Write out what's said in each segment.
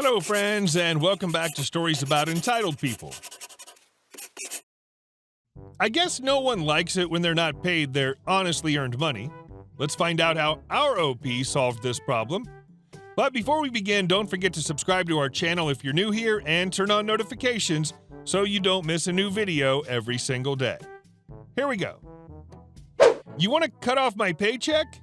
Hello, friends, and welcome back to Stories About Entitled People. I guess no one likes it when they're not paid their honestly earned money. Let's find out how our OP solved this problem. But before we begin, don't forget to subscribe to our channel if you're new here and turn on notifications so you don't miss a new video every single day. Here we go. You want to cut off my paycheck?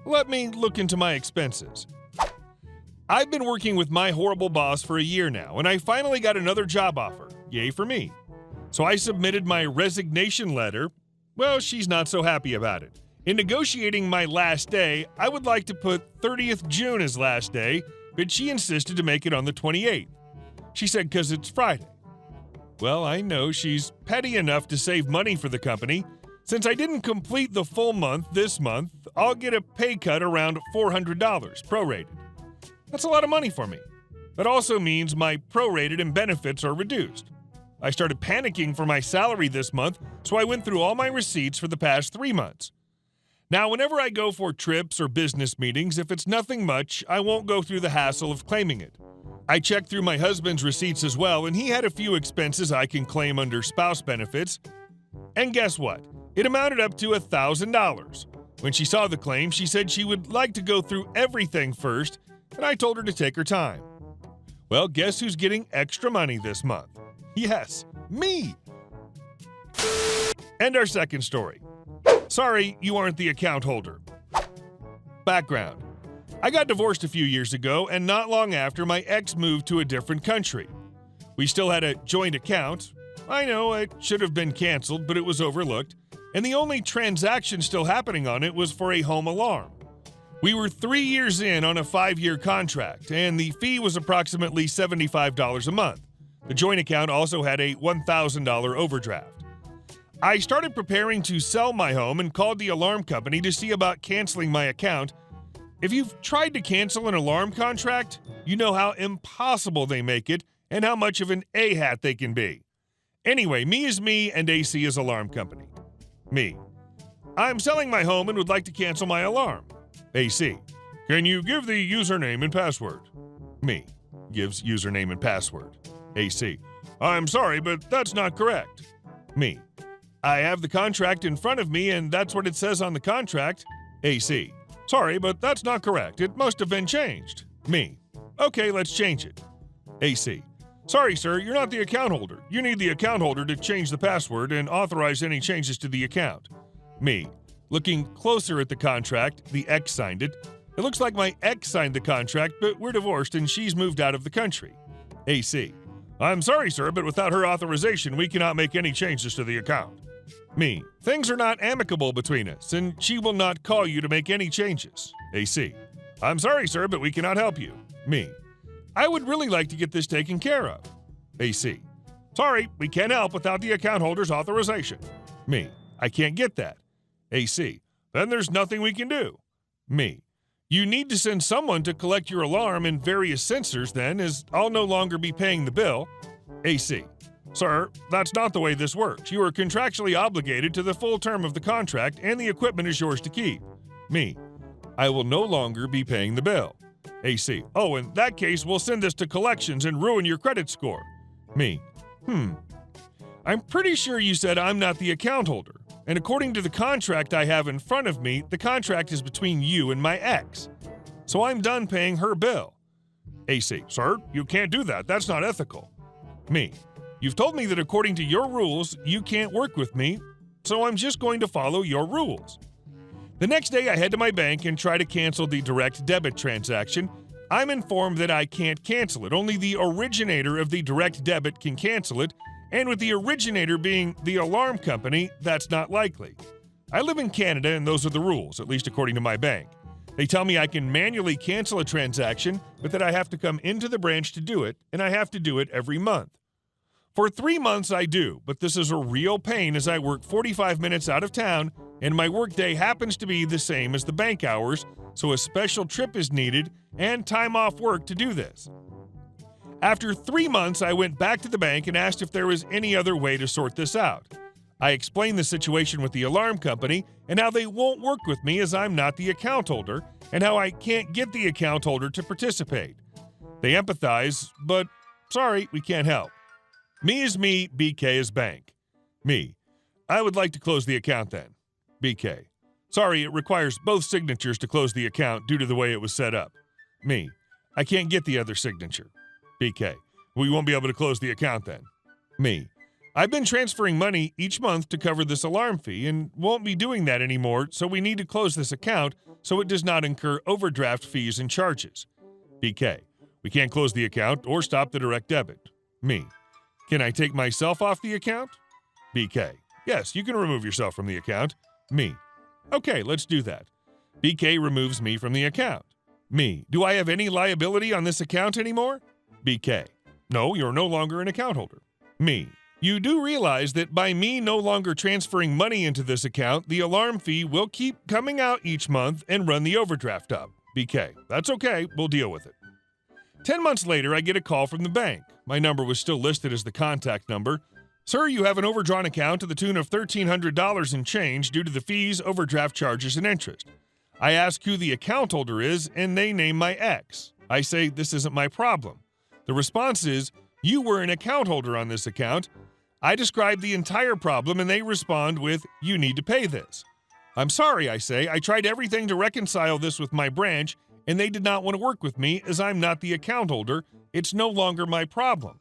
Let me look into my expenses. I've been working with my horrible boss for a year now, and I finally got another job offer. Yay for me. So I submitted my resignation letter. Well, she's not so happy about it. In negotiating my last day, I would like to put 30th June as last day, but she insisted to make it on the 28th. She said because it's Friday. Well, I know she's petty enough to save money for the company. Since I didn't complete the full month this month, I'll get a pay cut around $400, prorated. That's a lot of money for me. That also means my prorated and benefits are reduced. I started panicking for my salary this month, so I went through all my receipts for the past 3 months. Now, whenever I go for trips or business meetings, if it's nothing much, I won't go through the hassle of claiming it. I checked through my husband's receipts as well, and he had a few expenses I can claim under spouse benefits. And guess what? It amounted up to $1,000. When she saw the claim, she said she would like to go through everything first, and I told her to take her time. Well, guess who's getting extra money this month? Yes, me! And our second story. Sorry, you aren't the account holder. Background. I got divorced a few years ago, and not long after, my ex moved to a different country. We still had a joint account. I know it should have been canceled, but it was overlooked, and the only transaction still happening on it was for a home alarm. We were 3 years in on a 5-year contract, and the fee was approximately $75 a month. The joint account also had a $1,000 overdraft. I started preparing to sell my home and called the alarm company to see about canceling my account. If you've tried to cancel an alarm contract, you know how impossible they make it and how much of an A-hat they can be. Anyway, me is me and AC is alarm company. Me. I'm selling my home and would like to cancel my alarm. AC. Can you give the username and password? Me. Gives username and password. AC. I'm sorry, but that's not correct. Me. I have the contract in front of me and that's what it says on the contract. AC. Sorry, but that's not correct. It must have been changed. Me. Okay, let's change it. AC. Sorry, sir, you're not the account holder. You need the account holder to change the password and authorize any changes to the account. Me. Looking closer at the contract, the ex signed it. It looks like my ex signed the contract, but we're divorced and she's moved out of the country. AC. I'm sorry, sir, but without her authorization, we cannot make any changes to the account. Me. Things are not amicable between us, and she will not call you to make any changes. AC. I'm sorry, sir, but we cannot help you. Me. I would really like to get this taken care of. AC. Sorry, we can't help without the account holder's authorization. Me. I can't get that. AC. Then there's nothing we can do. Me. You need to send someone to collect your alarm and various sensors then, as I'll no longer be paying the bill. AC. Sir, that's not the way this works. You are contractually obligated to the full term of the contract and the equipment is yours to keep. Me. I will no longer be paying the bill. AC. Oh, in that case, we'll send this to collections and ruin your credit score. Me. I'm pretty sure you said I'm not the account holder. And according to the contract I have in front of me, the contract is between you and my ex. So I'm done paying her bill. AC. Sir, you can't do that. That's not ethical. Me. You've told me that according to your rules, you can't work with me, so I'm just going to follow your rules. The next day I head to my bank and try to cancel the direct debit transaction. I'm informed that I can't cancel it. Only the originator of the direct debit can cancel it, and with the originator being the alarm company, that's not likely. I live in Canada and those are the rules, at least according to my bank. They tell me I can manually cancel a transaction, but that I have to come into the branch to do it, and I have to do it every month. For 3 months I do, but this is a real pain as I work 45 minutes out of town, and my workday happens to be the same as the bank hours, so a special trip is needed and time off work to do this. After 3 months, I went back to the bank and asked if there was any other way to sort this out. I explained the situation with the alarm company and how they won't work with me as I'm not the account holder, and how I can't get the account holder to participate. They empathize, but sorry, we can't help. Me is me, BK is bank. Me. I would like to close the account then. BK. Sorry, it requires both signatures to close the account due to the way it was set up. Me. I can't get the other signature. BK. We won't be able to close the account then. Me. I've been transferring money each month to cover this alarm fee and won't be doing that anymore, so we need to close this account so it does not incur overdraft fees and charges. BK. We can't close the account or stop the direct debit. Me. Can I take myself off the account? BK. Yes, you can remove yourself from the account. Me. Okay, let's do that. BK removes me from the account. Me. Do I have any liability on this account anymore? BK. No, you're no longer an account holder. Me. You do realize that by me no longer transferring money into this account, the alarm fee will keep coming out each month and run the overdraft up. BK. That's okay, we'll deal with it. 10 months later, I get a call from the bank. My number was still listed as the contact number. Sir, you have an overdrawn account to the tune of $1,300 in change due to the fees, overdraft charges, and interest. I ask who the account holder is, and they name my ex. I say, this isn't my problem. The response is, you were an account holder on this account. I describe the entire problem, and they respond with, you need to pay this. I'm sorry, I say. I tried everything to reconcile this with my branch, and they did not want to work with me as I'm not the account holder. It's no longer my problem.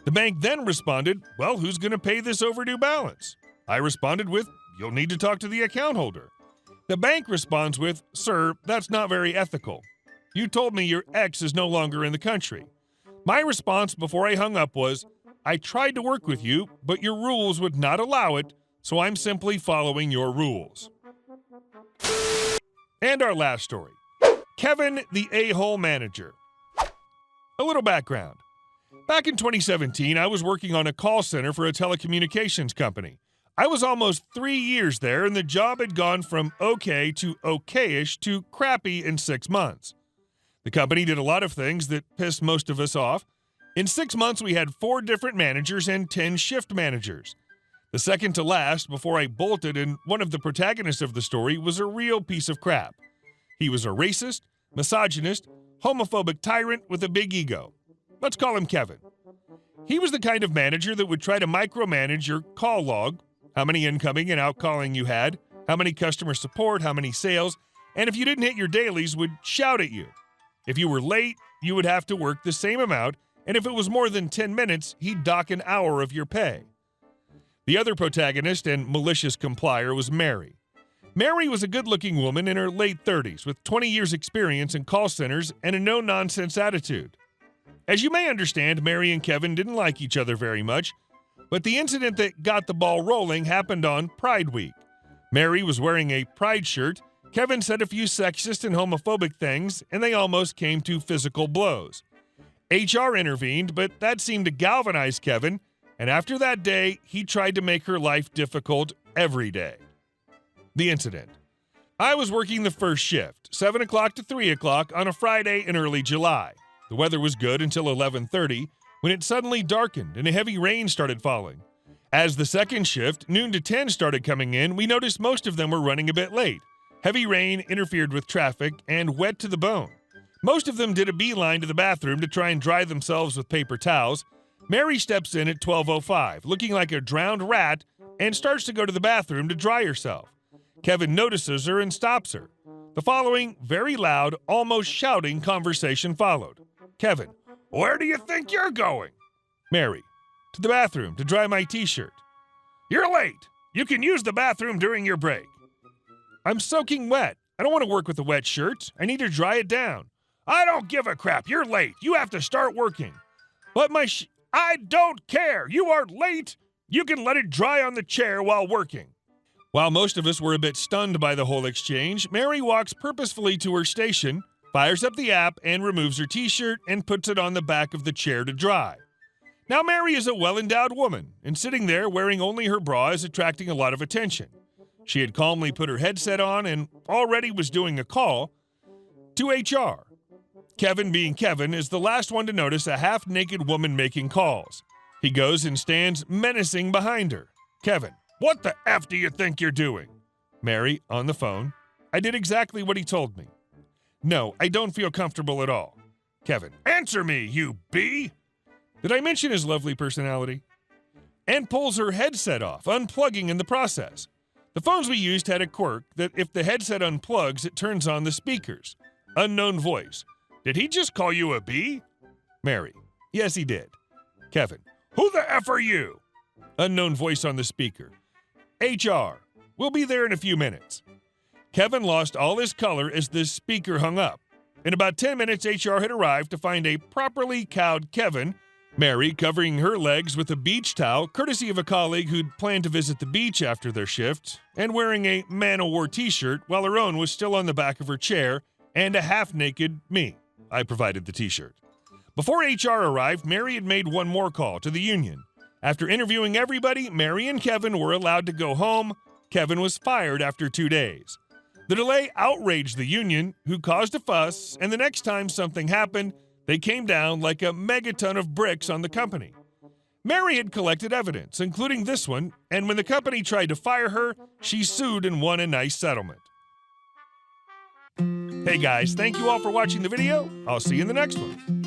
The bank then responded, well, who's going to pay this overdue balance? I responded with, you'll need to talk to the account holder. The bank responds with, sir, that's not very ethical. You told me your ex is no longer in the country. My response before I hung up was, I tried to work with you, but your rules would not allow it, so I'm simply following your rules. And our last story. Kevin, the Ahole Manager. A little background. Back in 2017, I was working on a call center for a telecommunications company. I was almost 3 years there, and the job had gone from okay to okay-ish to crappy in 6 months. The company did a lot of things that pissed most of us off. In 6 months, we had 4 different managers and 10 shift managers. The second to last, before I bolted, and one of the protagonists of the story was a real piece of crap. He was a racist, misogynist, homophobic tyrant with a big ego. Let's call him Kevin. He was the kind of manager that would try to micromanage your call log, how many incoming and outcalling you had, how many customer support, how many sales, and if you didn't hit your dailies, would shout at you. If you were late, you would have to work the same amount, and if it was more than 10 minutes, he'd dock an hour of your pay. The other protagonist and malicious complier was Mary. Mary was a good-looking woman in her late 30s with 20 years' experience in call centers and a no-nonsense attitude. As you may understand, Mary and Kevin didn't like each other very much, but the incident that got the ball rolling happened on Pride Week. Mary was wearing a pride shirt, Kevin said a few sexist and homophobic things, and they almost came to physical blows. HR intervened, but that seemed to galvanize Kevin, and after that day, he tried to make her life difficult every day. The incident. I was working the first shift, 7 o'clock to 3 o'clock on a Friday in early July. The weather was good until 11:30, when it suddenly darkened and a heavy rain started falling. As the second shift, noon to 10, started coming in, we noticed most of them were running a bit late. Heavy rain interfered with traffic and wet to the bone. Most of them did a beeline to the bathroom to try and dry themselves with paper towels. Mary steps in at 12:05, looking like a drowned rat, and starts to go to the bathroom to dry herself. Kevin notices her and stops her. The following very loud, almost shouting conversation followed. Kevin, where do you think you're going? Mary, to the bathroom to dry my t-shirt. You're late. You can use the bathroom during your break. I'm soaking wet. I don't want to work with a wet shirt. I need to dry it down. I don't give a crap. You're late. You have to start working. But I don't care. You are late. You can let it dry on the chair while working. While most of us were a bit stunned by the whole exchange, Mary walks purposefully to her station, fires up the app, and removes her t-shirt and puts it on the back of the chair to dry. Now, Mary is a well-endowed woman, and sitting there wearing only her bra is attracting a lot of attention. She had calmly put her headset on and already was doing a call to HR. Kevin, being Kevin, is the last one to notice a half-naked woman making calls. He goes and stands menacing behind her. Kevin, what the F do you think you're doing? Mary, on the phone, I did exactly what he told me. No, I don't feel comfortable at all. Kevin, answer me, you bee! Did I mention his lovely personality? Ent pulls her headset off, unplugging in the process. The phones we used had a quirk that if the headset unplugs, it turns on the speakers. Unknown voice. Did he just call you a bee? Mary. Yes, he did. Kevin. Who the F are you? Unknown voice on the speaker. HR. We'll be there in a few minutes. Kevin lost all his color as the speaker hung up. In about 10 minutes, HR had arrived to find a properly cowed Kevin, Mary covering her legs with a beach towel, courtesy of a colleague who'd planned to visit the beach after their shift, and wearing a Man-O-War t-shirt while her own was still on the back of her chair, and a half-naked me. I provided the t-shirt. Before HR arrived, Mary had made one more call to the union. After interviewing everybody, Mary and Kevin were allowed to go home. Kevin was fired after 2 days. The delay outraged the union, who caused a fuss, and the next time something happened, they came down like a megaton of bricks on the company. Mary had collected evidence, including this one, and when the company tried to fire her, she sued and won a nice settlement. Hey guys, thank you all for watching the video. I'll see you in the next one.